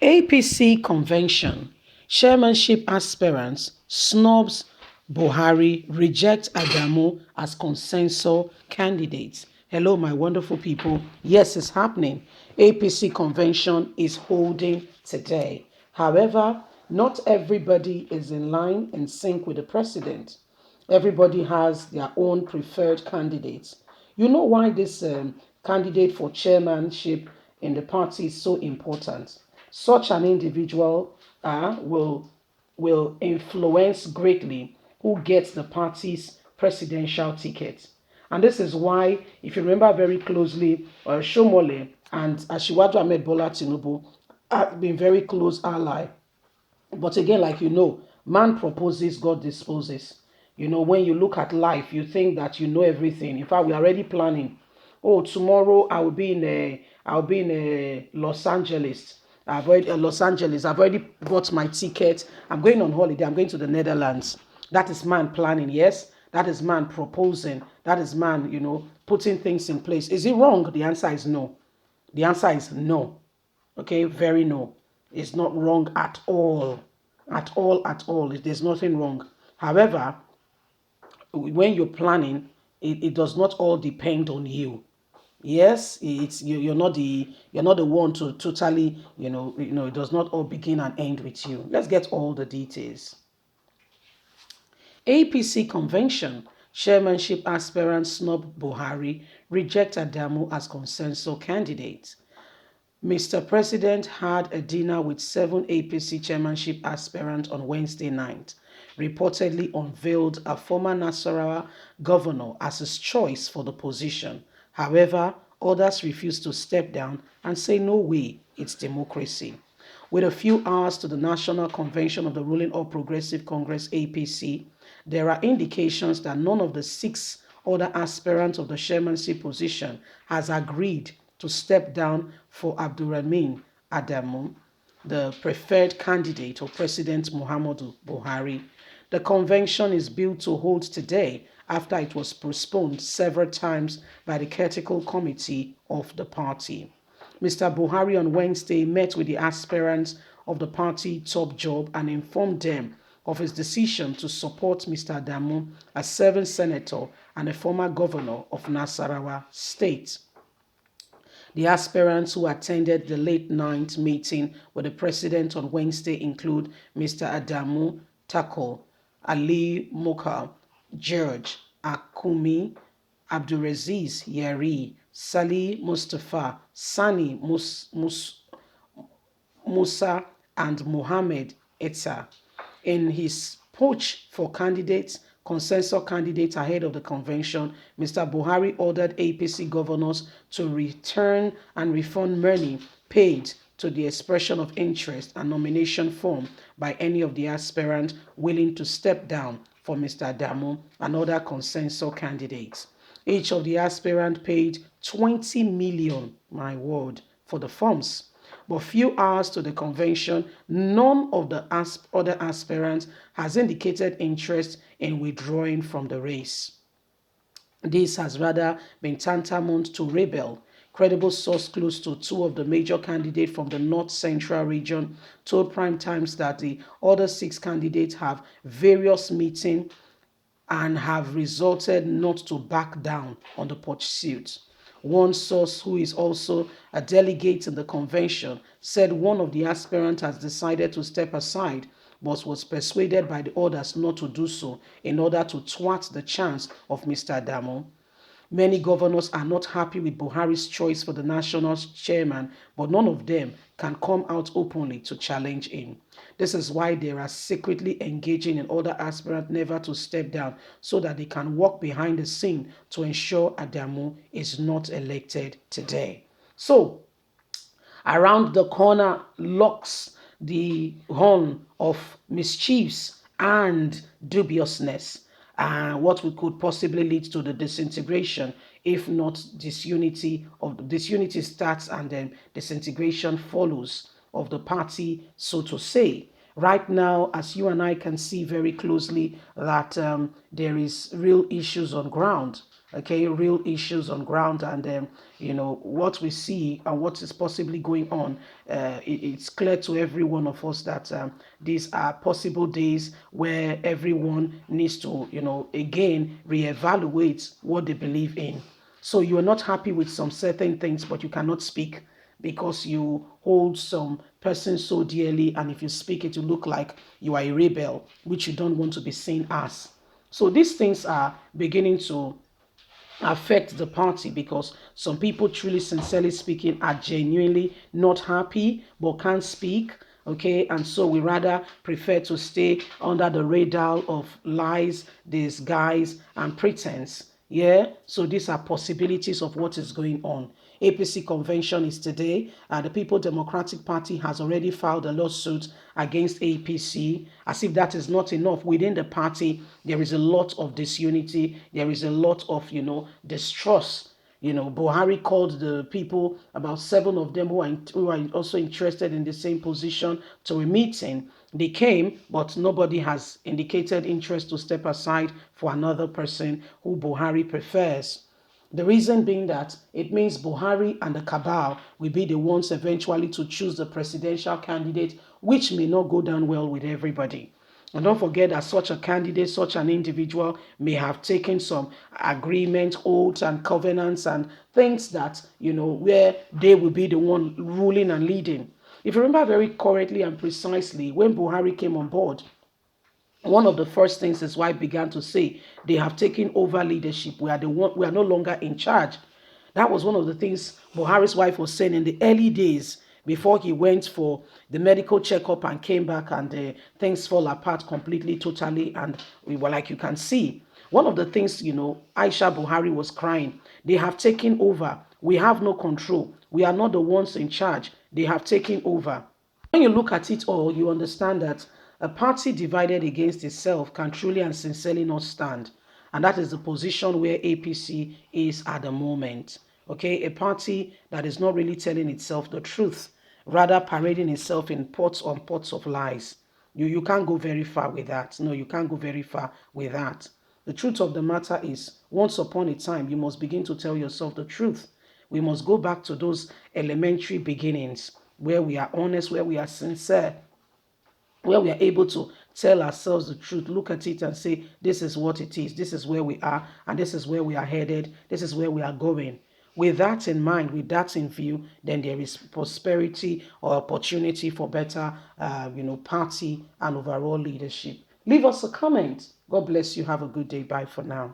APC convention. Chairmanship aspirants snubs Buhari, reject Adamu as consensus candidates. Hello, my wonderful people. Yes, it's happening. APC convention is holding today. However, not everybody is in line and sync with the president. Everybody has their own preferred candidates. You know why this candidate for chairmanship in the party is so important? Such an individual will influence greatly who gets the party's presidential ticket. And this is why, if you remember very closely, Shomole and Asiwaju Ahmed Bola Tinubu have been very close ally. But again, like you know, man proposes, God disposes. You know, when you look at life, you think that you know everything. In fact, we're already planning. Oh, tomorrow I'll be in Los Angeles. Los Angeles. I've already bought my ticket. I'm going on holiday. I'm going to the Netherlands. That is man planning, yes. That is man proposing. That is man, putting things in place. Is it wrong? The answer is no. The answer is no. Okay, very no. It's not wrong at all. At all, at all. There's nothing wrong. However, when you're planning, it does not all depend on you. Yes, you're not the one to totally, it does not all begin and end with you. Let's get all the details. APC convention. Chairmanship aspirant snub Buhari, reject Adamu as consensus candidate. Mr. President had a dinner with 7 APC chairmanship aspirants on Wednesday night, reportedly unveiled a former Nasarawa governor as his choice for the position. However, others refused to step down and say no way, it's democracy. With a few hours to the National Convention of the ruling All Progressive Congress APC, there are indications that none of the 6 other aspirants of the chairmanship position has agreed to step down for Abdurrahman Adamu, the preferred candidate of President Muhammadu Buhari. The convention is built to hold today after it was postponed several times by the critical committee of the party. Mr. Buhari on Wednesday met with the aspirants of the party top job and informed them of his decision to support Mr. Adamu, a serving senator and a former governor of Nasarawa State. The aspirants who attended the late night meeting with the president on Wednesday include Mr. Adamu Tako, Ali Mokal, George Akumi, Abdulaziz Yari, Salih Mustafa, Sani Musa, and Mohammed Etta. In his push for consensus candidates ahead of the convention, Mr. Buhari ordered APC governors to return and refund money paid to the expression of interest and nomination form by any of the aspirants willing to step down for Mr. Adamu and other consensus candidates. Each of the aspirants paid 20 million, my word, for the forms. But few hours to the convention, none of the other aspirants has indicated interest in withdrawing from the race. This has rather been tantamount to rebel. Credible source close to 2 of the major candidates from the North Central region told Prime Times that the other 6 candidates have various meetings and have resulted not to back down on the pursuit. One source, who is also a delegate in the convention, said one of the aspirants has decided to step aside but was persuaded by the others not to do so in order to thwart the chance of Mr. Adamu. Many governors are not happy with Buhari's choice for the national chairman, but none of them can come out openly to challenge him. This is why they are secretly engaging in other aspirants never to step down so that they can work behind the scene to ensure Adamu is not elected today. So, around the corner lurks the horn of mischiefs and dubiousness, what we could possibly lead to the disintegration, if not disunity starts and then disintegration follows of the party, so to say. Right now, as you and I can see very closely, that there is real issues on ground. Okay, real issues on ground, and what we see and what is possibly going on. It's clear to every one of us that these are possible days where everyone needs to, again reevaluate what they believe in. So you're not happy with some certain things, but you cannot speak because you hold some person so dearly, and if you speak, it will look like you are a rebel, which you don't want to be seen as. So these things are beginning to affect the party, because some people, truly sincerely speaking, are genuinely not happy but can't speak. Okay, and so we rather prefer to stay under the radar of lies, disguise, and pretense. Yeah, so these are possibilities of what is going on. APC convention is today. The People Democratic Party has already filed a lawsuit against APC. As if that is not enough, within the party there is a lot of disunity. There is a lot of distrust. Buhari called the people, about 7 of them who are also interested in the same position, to a meeting. They came, but nobody has indicated interest to step aside for another person who Buhari prefers. The reason being that it means Buhari and the cabal will be the ones eventually to choose the presidential candidate, which may not go down well with everybody. And don't forget that such a candidate, such an individual, may have taken some agreements, oaths, and covenants, and things that, where they will be the one ruling and leading. If you remember very correctly and precisely, when Buhari came on board, one of the first things his wife began to say, they have taken over leadership. We are no longer in charge. That was one of the things Buhari's wife was saying in the early days before he went for the medical checkup and came back, and things fall apart completely, totally. And we were like, you can see. One of the things, Aisha Buhari was crying. They have taken over. We have no control. We are not the ones in charge. They have taken over. When you look at it all, you understand that a party divided against itself can truly and sincerely not stand. And that is the position where APC is at the moment. Okay, a party that is not really telling itself the truth, rather parading itself in pots on pots of lies. You can't go very far with that. No, you can't go very far with that. The truth of the matter is, once upon a time, you must begin to tell yourself the truth. We must go back to those elementary beginnings where we are honest, where we are sincere, where we are able to tell ourselves the truth, look at it and say, this is what it is, this is where we are, and this is where we are headed, this is where we are going. With that in mind, with that in view, then there is prosperity or opportunity for better, party and overall leadership. Leave us a comment. God bless you. Have a good day. Bye for now.